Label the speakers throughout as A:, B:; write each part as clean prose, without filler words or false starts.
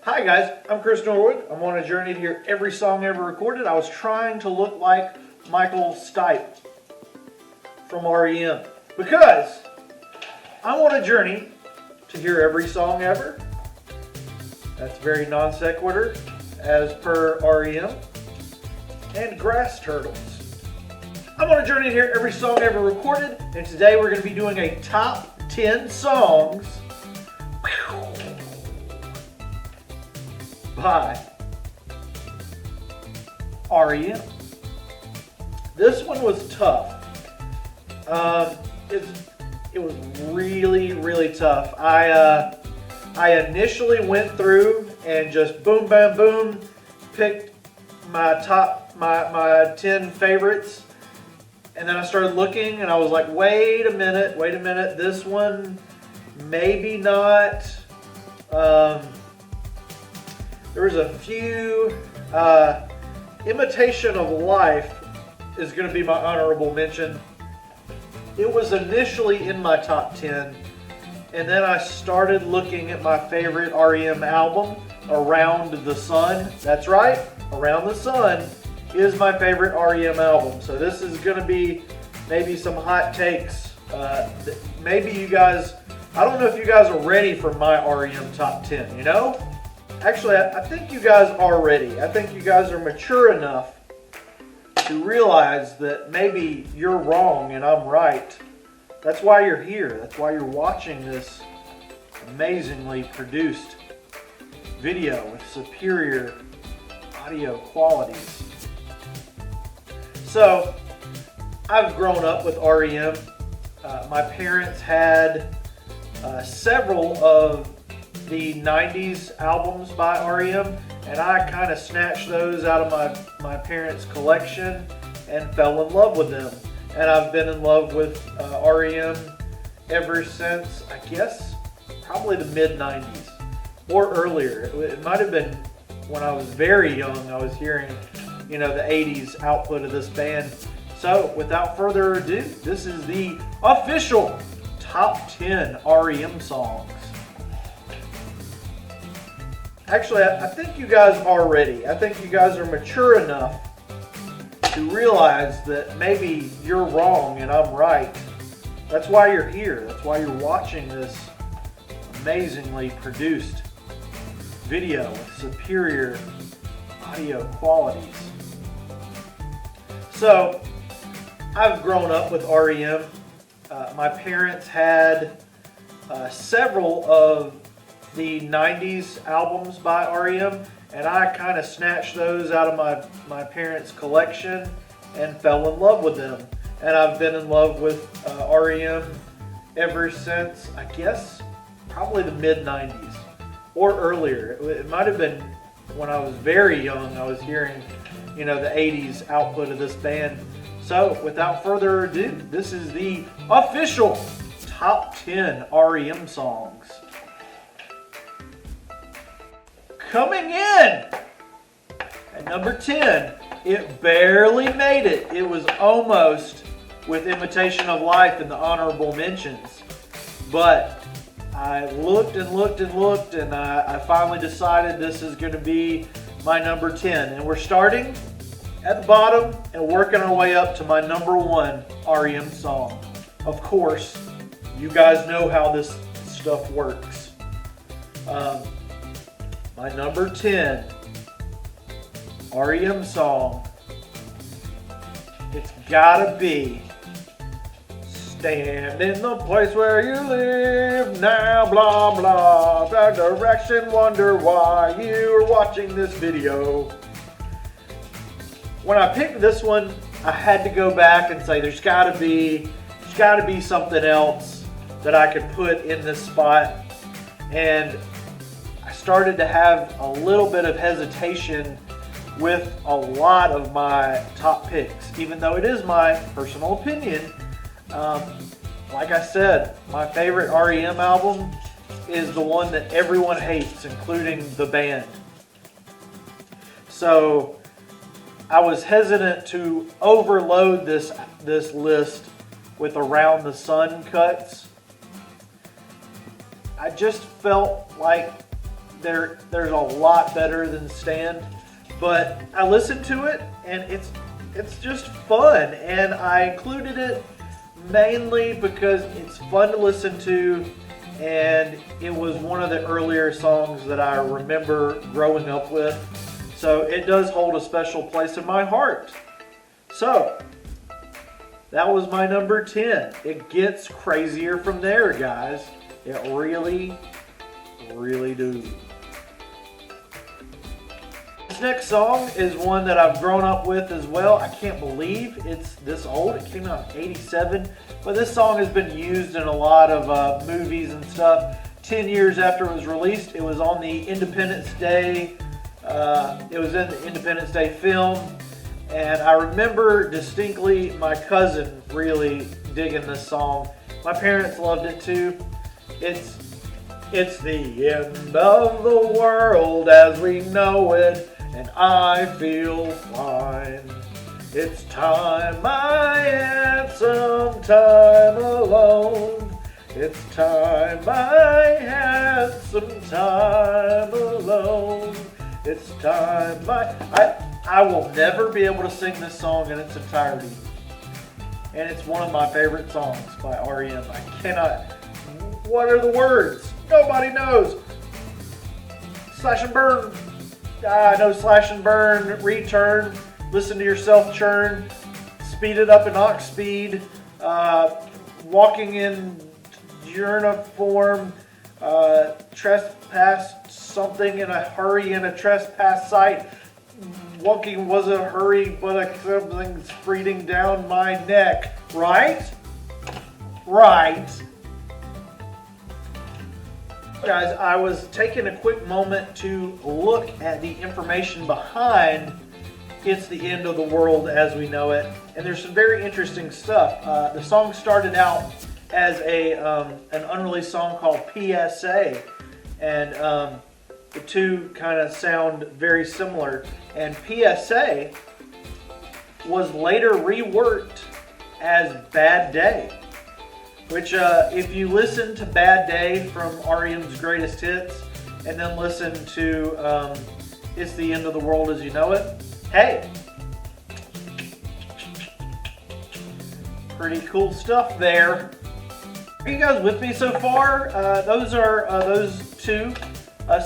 A: Hi guys, I'm Chris Norwood. I'm on a journey to hear every song ever recorded. I was trying to look like Michael Stipe from R.E.M. because I'm on a journey to hear every song ever. That's very non sequitur as per R.E.M. and grass turtles. I'm on a journey to hear every song ever recorded, and today we're going to be doing a top 10 songs by R.E.M. This one was tough. It was really tough. I initially went through and just boom, bam, boom, picked my 10 favorites, and then I started looking, and I was like, wait a minute, this one maybe not. There was a few. Imitation of Life is going to be my honorable mention. It was initially in my top 10, and then I started looking at my favorite R.E.M. album, Around the Sun. That's right, Around the Sun is my favorite R.E.M. album. So this is going to be maybe some hot takes. Maybe you guys, I don't know if you guys are ready for my R.E.M. top 10, you know? Actually, I think you guys are ready. I think you guys are mature enough to realize that maybe you're wrong and I'm right. That's why you're here. That's why you're watching this amazingly produced video with superior audio qualities. So, I've grown up with R.E.M. My parents had several of the 90s albums by R.E.M. and I kind of snatched those out of my parents' collection and fell in love with them. And I've been in love with R.E.M. ever since, I guess, probably the mid-90s or earlier. It might have been when I was very young. I was hearing, the 80s output of this band. So, without further ado, this is the official top 10 R.E.M. songs. Actually, I think you guys are ready. I think you guys are mature enough to realize that maybe you're wrong and I'm right. That's why you're here. That's why you're watching this amazingly produced video with superior audio qualities. So, I've grown up with R.E.M. My parents had several of the 90s albums by R.E.M. and I kind of snatched those out of my parents' collection and fell in love with them. And I've been in love with R.E.M. ever since, I guess, probably the mid-90s or earlier. It might have been when I was very young. I was hearing, the 80s output of this band. So, without further ado, this is the official top 10 R.E.M. songs. Coming in at number 10, it barely made it. It was almost with Imitation of Life in the honorable mentions. But I looked and I finally decided this is going to be my number 10. And we're starting at the bottom and working our way up to my number 1 R.E.M. song. Of course, you guys know how this stuff works. My number 10 R.E.M. song, it's gotta be Stand in the Place Where You Live Now, blah blah, that direction, wonder why you're watching this video. When I picked this one, I had to go back and say there's gotta be something else that I could put in this spot, and started to have a little bit of hesitation with a lot of my top picks, even though it is my personal opinion. Like I said, my favorite R.E.M. album is the one that everyone hates, including the band. So I was hesitant to overload this list with Around the Sun cuts. I just felt like there's a lot better than Stand, but I listened to it and it's just fun, and I included it mainly because it's fun to listen to, and it was one of the earlier songs that I remember growing up with, so it does hold a special place in my heart. So that was my number 10. It gets crazier from there, guys. It really do. This next song is one that I've grown up with as well. I can't believe it's this old. It came out in '87, but this song has been used in a lot of movies and stuff. 10 years after it was released, it was on the Independence Day. It was in the Independence Day film, and I remember distinctly my cousin really digging this song. My parents loved it too. It's the end of the world as we know it, and I feel fine. It's time I had some time alone. It's time I had some time alone. It's time I will never be able to sing this song in its entirety. And it's one of my favorite songs by R.E.M. I cannot. What are the words? Nobody knows. Slash and burn. No, slash and burn. Return. Listen to yourself churn. Speed it up in aux speed. Walking in uniform. Trespass something in a hurry in a trespass site. Walking was a hurry, but something's breathing down my neck. Right? Right. Guys, I was taking a quick moment to look at the information behind It's the End of the World as We Know It, and there's some very interesting stuff. The song started out as an unreleased song called PSA, and the two kind of sound very similar, and PSA was later reworked as Bad Day, which if you listen to Bad Day from R.E.M's Greatest Hits and then listen to It's the End of the World as You Know It, hey, pretty cool stuff there. Are you guys with me so far? Those are those two.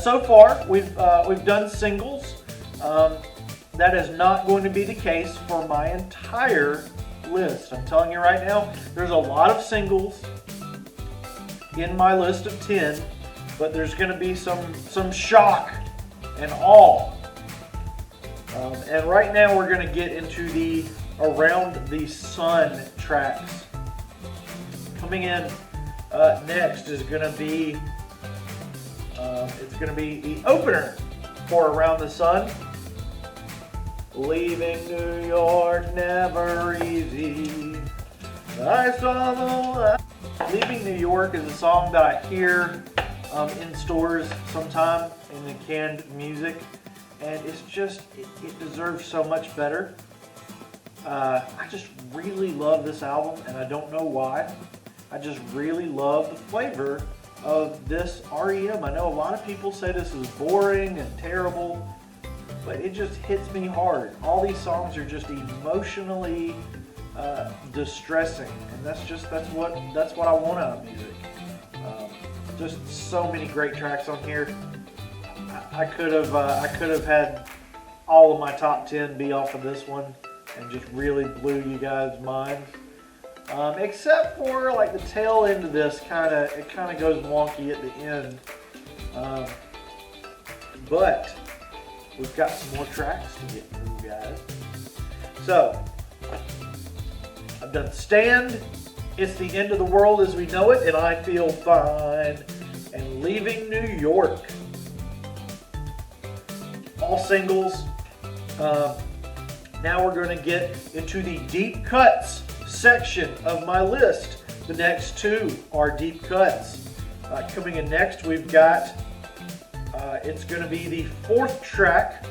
A: So far, we've done singles. That is not going to be the case for my entire list. I'm telling you right now, there's a lot of singles in my list of 10, but there's going to be some shock and awe. And right now, we're going to get into the Around the Sun tracks. Coming in next is going to be the opener for Around the Sun. Leaving New York never easy. I saw the light. Leaving New York is a song that I hear in stores sometime in the canned music, and it's just it deserves so much better. I just really love this album, and I don't know why. I just really love the flavor of this R.E.M. I know a lot of people say this is boring and terrible, but it just hits me hard. All these songs are just emotionally distressing, and that's what I want out of music. Just so many great tracks on here. I could have had all of my top 10 be off of this one, and just really blew you guys' minds. Except for like the tail end of this, it kind of goes wonky at the end. But we've got some more tracks to get through, guys. So I've done Stand, It's the End of the World as We Know It, and I Feel Fine, and Leaving New York. All singles. Now we're going to get into the deep cuts section of my list. The next two are deep cuts. Coming in next, we've got, it's going to be the fourth track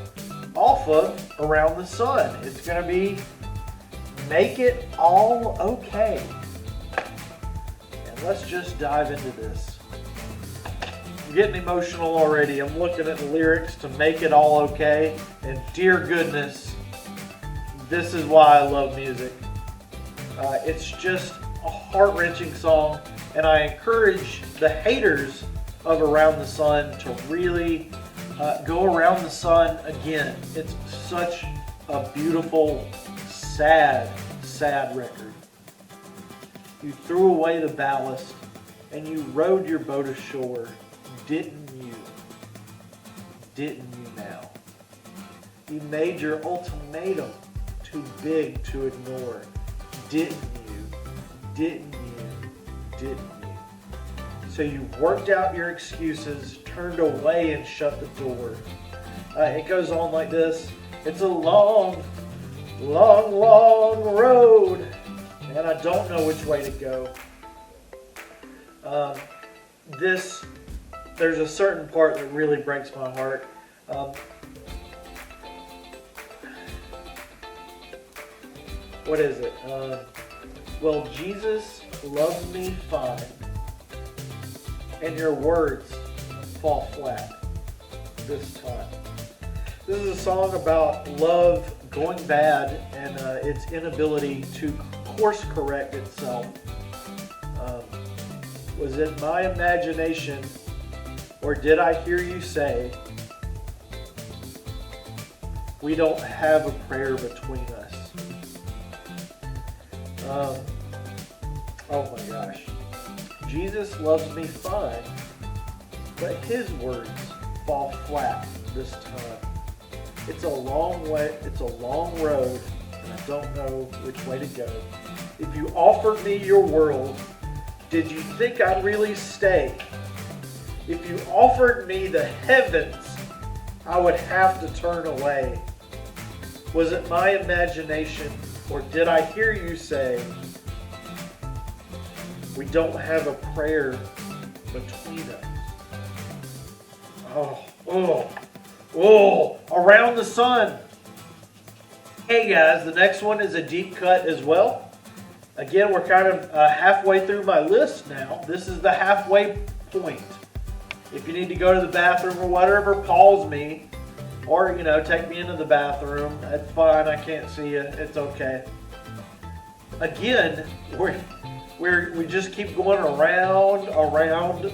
A: off of Around the Sun. It's going to be Make It All Okay. And let's just dive into this. getting emotional already. I'm looking at the lyrics to Make It All Okay, and dear goodness, this is why I love music. It's just a heart-wrenching song, and I encourage the haters of Around the Sun to really go around the sun again. It's such a beautiful, sad record. You threw away the ballast and you rowed your boat ashore, didn't you? Didn't you now? You made your ultimatum too big to ignore, didn't you? Didn't you? Didn't you? So you worked out your excuses, turned away and shut the door. It goes on like this. It's a long, long, long road, and I don't know which way to go. There's a certain part that really breaks my heart. What is it? Well, Jesus loved me fine, and your words fall flat this time. This is a song about love going bad and its inability to course correct itself. Was it my imagination, or did I hear you say, we don't have a prayer between us? Oh my gosh. Jesus loves me fine, but his words fall flat this time. It's a long way, it's a long road, and I don't know which way to go. If you offered me your world, did you think I'd really stay? If you offered me the heavens, I would have to turn away. Was it my imagination, or did I hear you say, we don't have a prayer between us? Around the Sun. Hey guys, the next one is a deep cut as well. Again, we're kind of halfway through my list now. This is the halfway point. If you need to go to the bathroom or whatever, pause me. Or, take me into the bathroom. That's fine, I can't see you. It's okay. Again, we just keep going around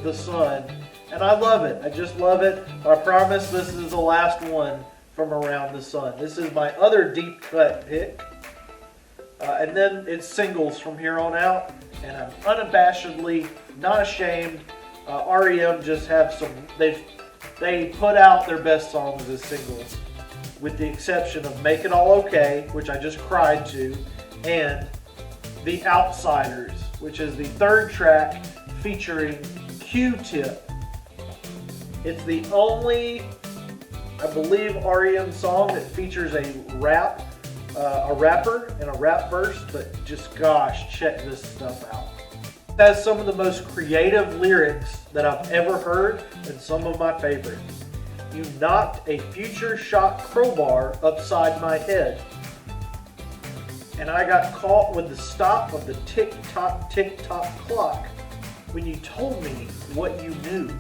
A: the sun. And I love it. I just love it. I promise this is the last one from Around the Sun. This is my other deep cut pick. And then it's singles from here on out. And I'm unabashedly not ashamed. R.E.M. just have some, they put out their best songs as singles. With the exception of Make It All Okay, which I just cried to, and The Outsiders, which is the third track featuring Q-Tip. It's the only, I believe, R.E.M. song that features a rapper and a rap verse, but just gosh, check this stuff out. It has some of the most creative lyrics that I've ever heard and some of my favorites. You knocked a future shot crowbar upside my head, and I got caught with the stop of the tick-tock clock when you told me what you knew.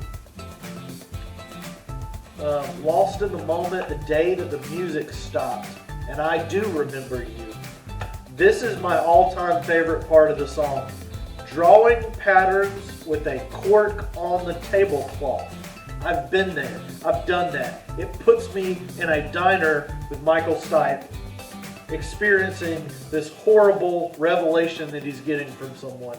A: Lost in the moment the day that the music stopped, and I do remember you. This is my all-time favorite part of the song. Drawing patterns with a cork on the tablecloth. I've been there. I've done that. It puts me in a diner with Michael Stipe, experiencing this horrible revelation that he's getting from someone.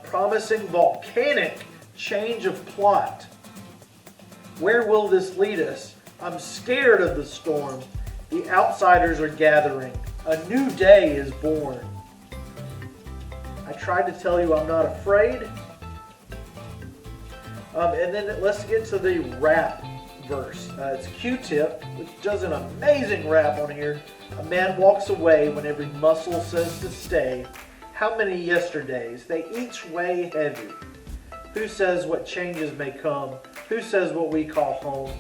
A: Promising volcanic change of plot. Where will this lead us? I'm scared of the storm. The outsiders are gathering. A new day is born. I tried to tell you I'm not afraid. And then let's get to the rap verse. It's Q-Tip, which does an amazing rap on here. A man walks away when every muscle says to stay. How many yesterdays? They each weigh heavy. Who says what changes may come? Who says what we call home?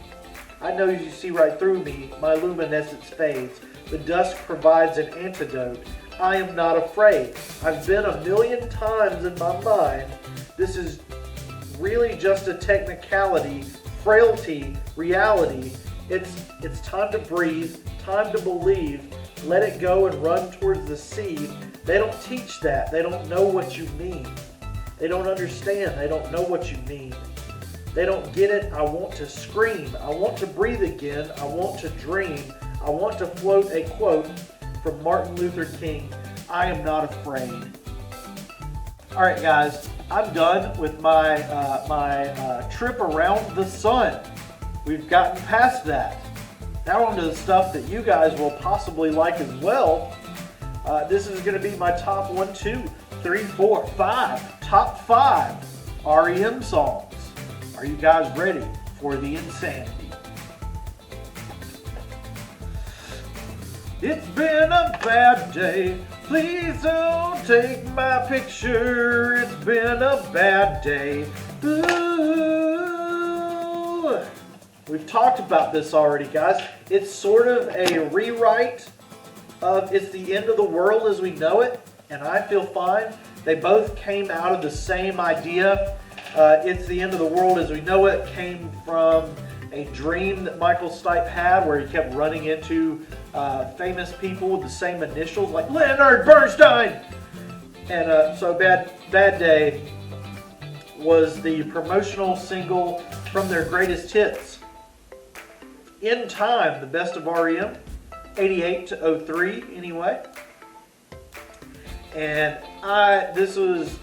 A: I know you see right through me. My luminescence fades. The dusk provides an antidote. I am not afraid. I've been a million times in my mind. This is really just a technicality, frailty, reality. It's time to breathe, time to believe, let it go and run towards the sea. They don't teach that. They don't know what you mean. They don't understand. They don't know what you mean. They don't get it. I want to scream. I want to breathe again. I want to dream. I want to float a quote from Martin Luther King. I am not afraid. All right, guys, I'm done with my trip around the sun. We've gotten past that. Now on to the stuff that you guys will possibly like as well. This is going to be my top 1, 2, 3, 4, 5, top 5 R.E.M. songs. Are you guys ready for the insanity? It's been a bad day. Please don't take my picture. It's been a bad day. Ooh. We've talked about this already, guys. It's sort of a rewrite of It's the End of the World as We Know It, and I Feel Fine. They both came out of the same idea. It's the End of the World as We Know It came from a dream that Michael Stipe had where he kept running into famous people with the same initials, like Leonard Bernstein. And so Bad Day was the promotional single from their greatest hits. In Time, the best of R.E.M., 88 to 03 anyway. And this was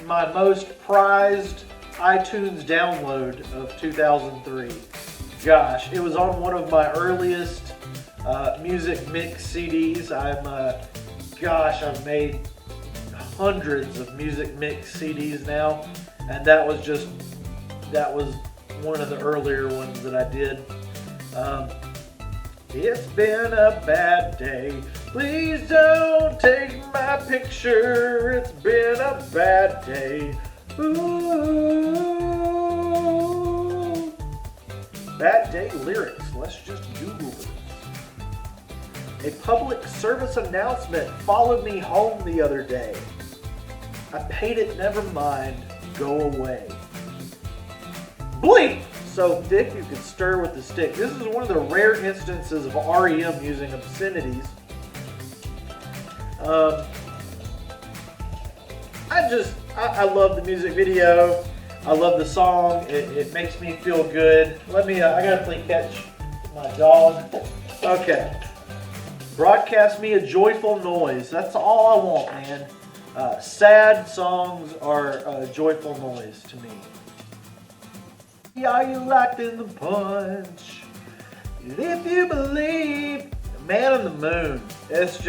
A: my most prized iTunes download of 2003. Gosh, it was on one of my earliest music mix CDs. I've made hundreds of music mix CDs now, and that was one of the earlier ones that I did. It's been a bad day. Please don't take my picture. It's been a bad day. Ooh. Bad day lyrics. Let's just Google this. A public service announcement followed me home the other day. I paid it, never mind. Go away. Bleep! So thick you could stir with the stick. This is one of the rare instances of R.E.M. using obscenities. I love the music video. I love the song. It makes me feel good. I gotta play catch my dog. Okay. Broadcast me a joyful noise. That's all I want, man. Sad songs are a joyful noise to me. Are you locked in the punch? If you believe, Man on the Moon. It's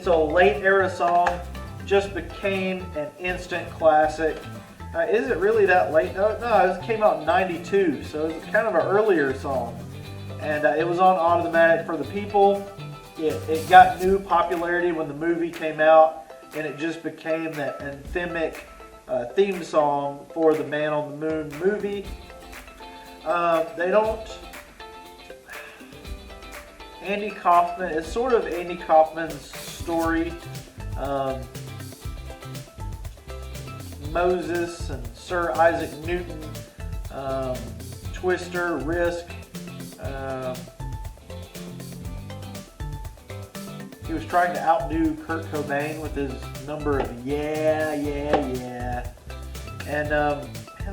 A: a late era song. Just became an instant classic. Is it really that late? No, it came out in '92, so it's kind of an earlier song. And it was on Automatic for the People. It got new popularity when the movie came out, and it just became that anthemic theme song for the Man on the Moon movie. Andy Kaufman, it's sort of Andy Kaufman's story. Moses and Sir Isaac Newton, Twister, Risk. He was trying to outdo Kurt Cobain with his number of yeah. And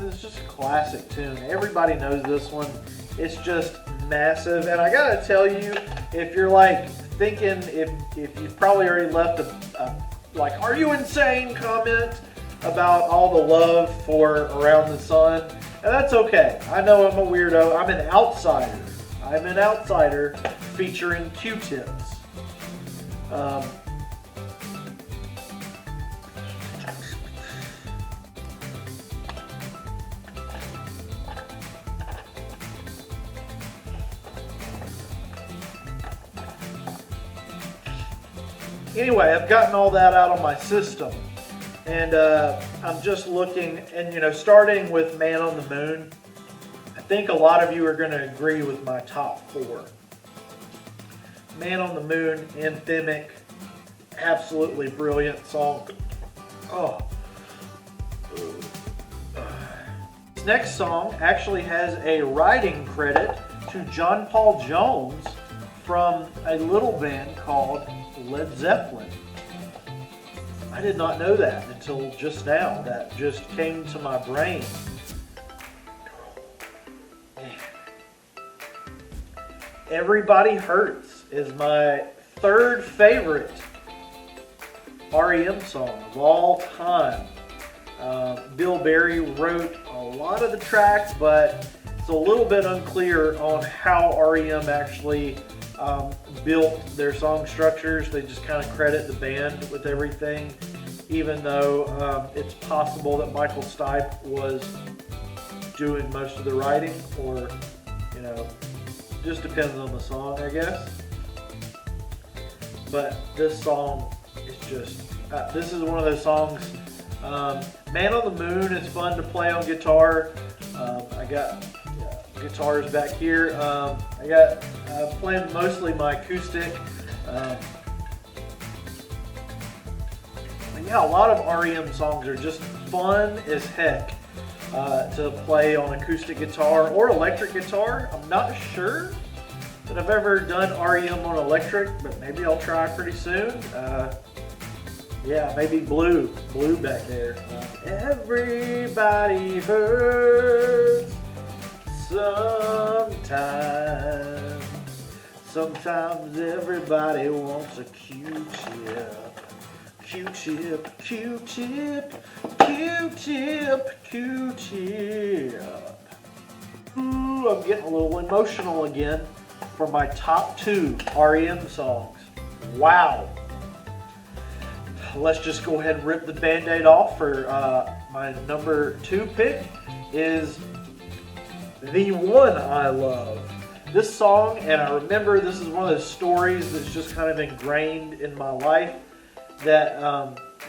A: it's just a classic tune. Everybody knows this one. It's just massive. And I gotta tell you, if you're like thinking, if you've probably already left a are you insane comment about all the love for Around the Sun, and that's okay. I know I'm a weirdo. I'm an outsider featuring Q-tips. Anyway, I've gotten all that out of my system, and I'm just looking, and starting with Man on the Moon, I think a lot of you are going to agree with my top 4. Man on the Moon, anthemic, absolutely brilliant song. Oh. next song actually has a writing credit to John Paul Jones from a little band called Led Zeppelin. I did not know that until just now. That just came to my brain. Everybody Hurts is my third favorite R.E.M. song of all time. Bill Berry wrote a lot of the tracks, but it's a little bit unclear on how R.E.M. actually built their song structures. They just kind of credit the band with everything, even though it's possible that Michael Stipe was doing most of the writing, or, you know, just depends on the song, I guess. But this song is just, this is one of those songs. Man on the Moon is fun to play on guitar. I got guitars back here. I got playing mostly my acoustic. But yeah, a lot of R.E.M. songs are just fun as heck to play on acoustic guitar or electric guitar. I'm not sure that I've ever done R.E.M. on electric, but maybe I'll try pretty soon. Yeah, maybe Blue back there. Everybody hurts sometimes. Sometimes everybody wants a Q-tip. Q-tip, Q-tip, Q-tip, Q-tip. Ooh, I'm getting a little emotional again for my top 2 R.E.M. songs. Wow. Let's just go ahead and rip the Band-Aid off for my number 2 pick is The One I Love. This song, and I remember this is one of those stories that's just kind of ingrained in my life, that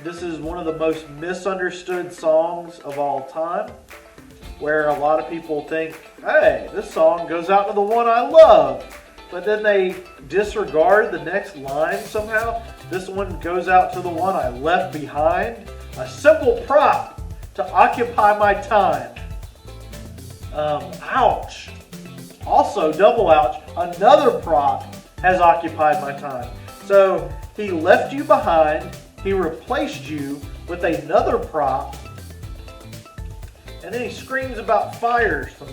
A: this is one of the most misunderstood songs of all time, where a lot of people think, hey, this song goes out to the one I love, but then they disregard the next line somehow. This one goes out to the one I left behind. A simple prop to occupy my time. Ouch. Also, double ouch, another prop has occupied my time. So he left you behind, he replaced you with another prop, and then he screams about fire so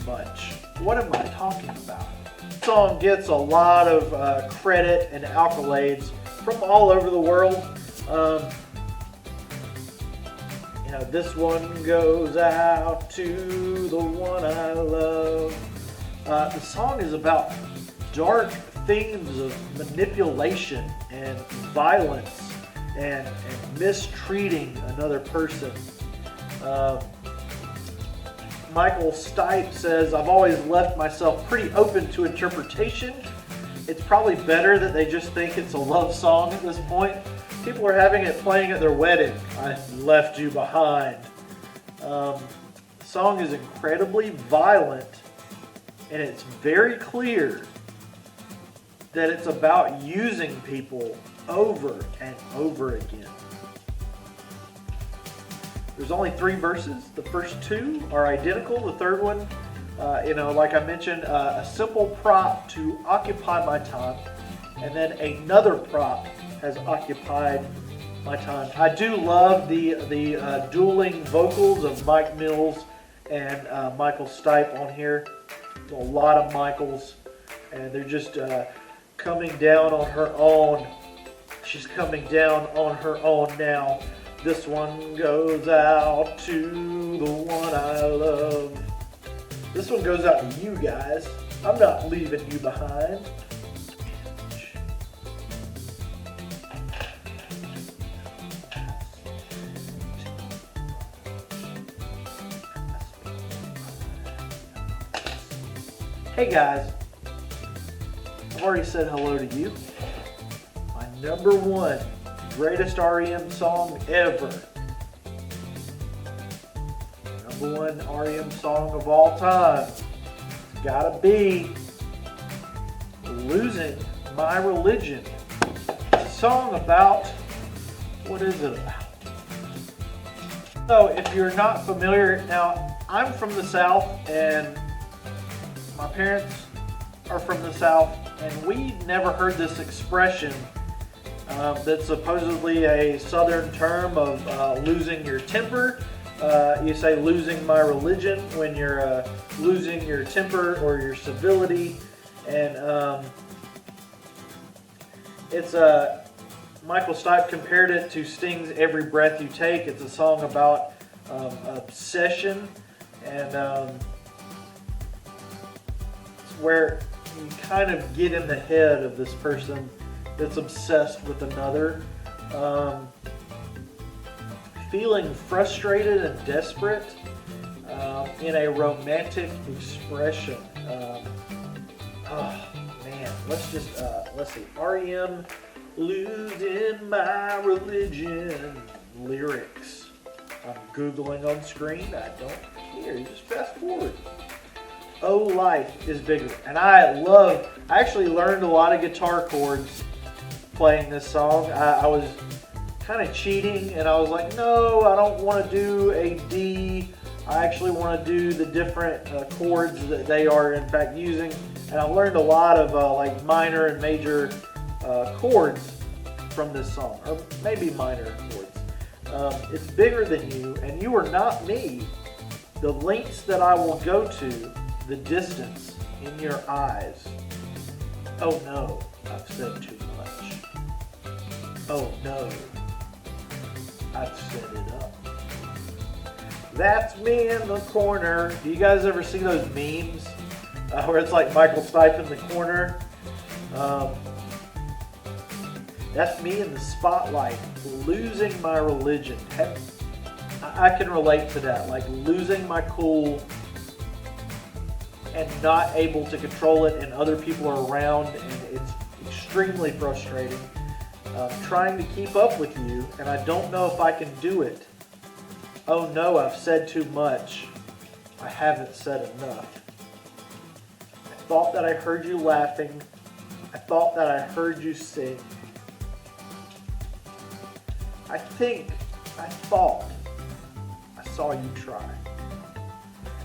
A: much. What am I talking about? This song gets a lot of credit and accolades from all over the world. You know, this one goes out to the one I love. The song is about dark themes of manipulation and violence and mistreating another person. Michael Stipe says, I've always left myself pretty open to interpretation. It's probably better that they just think it's a love song at this point. People are having it playing at their wedding. I left you behind. The song is incredibly violent, and it's very clear that it's about using people over and over again. There's only 3 verses. The first 2 are identical. The third one, like I mentioned, a simple prop to occupy my time, and then another prop has occupied my time. I do love the dueling vocals of Mike Mills and Michael Stipe on here. A lot of Michaels, and they're just coming down on her own. She's coming down on her own now. This one goes out to the one I love. This one goes out to you guys. I'm not leaving you behind. Hey guys, I've already said hello to you. My number 1 greatest R.E.M. song ever. Number 1 R.E.M. song of all time. It's gotta be Losing My Religion. It's a song about, what is it about? So if you're not familiar, now I'm from the South, and my parents are from the South, and we never heard this expression that's supposedly a Southern term of losing your temper. You say losing my religion when you're losing your temper or your civility, and it's Michael Stipe compared it to Sting's "Every Breath You Take." It's a song about obsession, and it's where you kind of get in the head of this person that's obsessed with another, feeling frustrated and desperate in a romantic expression. Oh man, let's see. R.E.M. Losing My Religion lyrics. I'm Googling on screen. I don't care. Just fast forward. Oh, life is bigger. And I actually learned a lot of guitar chords playing this song. I was kind of cheating, and I was like, no, I don't want to do a D. I actually want to do the different chords that they are in fact using. And I learned a lot of like minor and major chords from this song, or maybe minor chords. It's bigger than you, and you are not me. The lengths that I will go to, the distance in your eyes. Oh no, I've said too much. Oh no, I've set it up. That's me in the corner. Do you guys ever see those memes where it's like Michael Stipe in the corner? That's me in the spotlight, losing my religion. Heck, I can relate to that, like losing my cool and not able to control it, and other people are around, and it's extremely frustrating. Trying to keep up with you, and I don't know if I can do it. Oh no, I've said too much. I haven't said enough. I thought that I heard you laughing. I thought that I heard you sing. I thought I saw you try.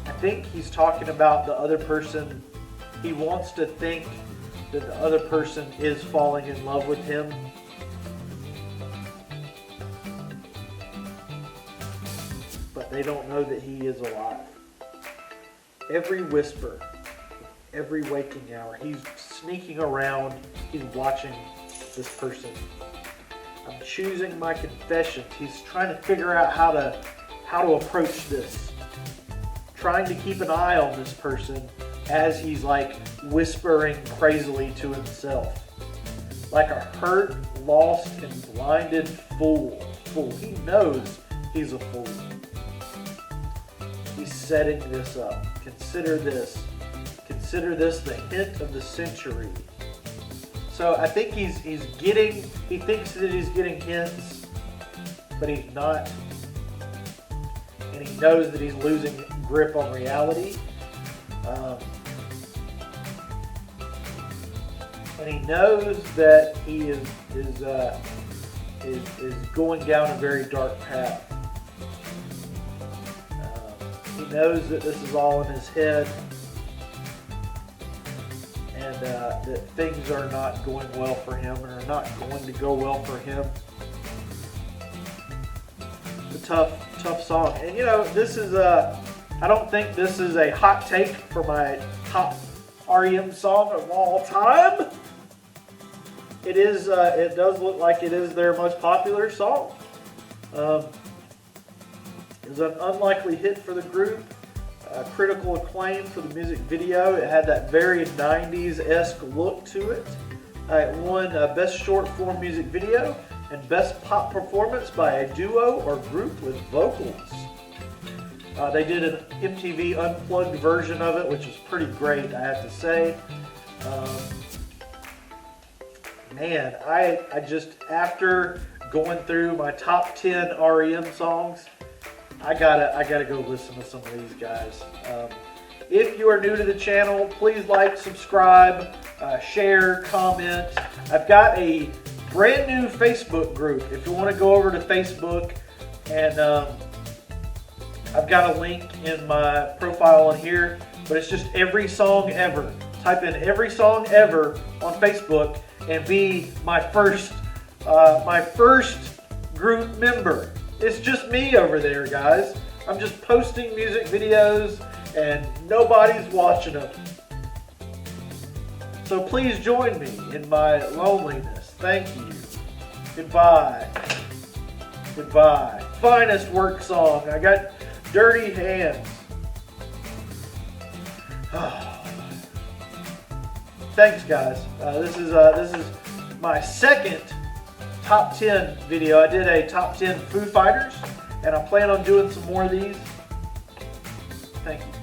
A: I think he's talking about the other person. He wants to think that the other person is falling in love with him. But they don't know that he is alive. Every whisper, every waking hour, he's sneaking around, he's watching this person. I'm choosing my confessions. He's trying to figure out how to approach this. Trying to keep an eye on this person as he's like whispering crazily to himself. Like a hurt, lost, and blinded fool. He knows he's a fool. He's setting this up. Consider this. Consider this the hint of the century. So I think he thinks that he's getting hints, but he's not. And he knows that he's losing grip on reality. And he knows that he is going down a very dark path. He knows that this is all in his head, and that things are not going well for him, and are not going to go well for him. It's a tough song. And you know, this is I don't think this is a hot take for my top R.E.M. song of all time. It is. It does look like it is their most popular song. It was an unlikely hit for the group. Critical acclaim for the music video. It had that very 90s-esque look to it. It won Best Short Form Music Video and Best Pop Performance by a Duo or Group with Vocals. They did an MTV Unplugged version of it, which was pretty great, I have to say. Man, I just, after going through my top 10 R.E.M. songs, I gotta go listen to some of these guys. If you are new to the channel, please like, subscribe, share, comment. I've got a brand new Facebook group. If you want to go over to Facebook and I've got a link in my profile on here, but it's just every song ever. Type in every song ever on Facebook and be my first group member. It's just me over there, guys. I'm just posting music videos and nobody's watching them. So please join me in my loneliness. Thank you. Goodbye. Goodbye. Finest work song. I got Dirty Hands. Thanks, guys. This is my second top 10 video. I did a top 10 Foo Fighters, and I plan on doing some more of these. Thank you.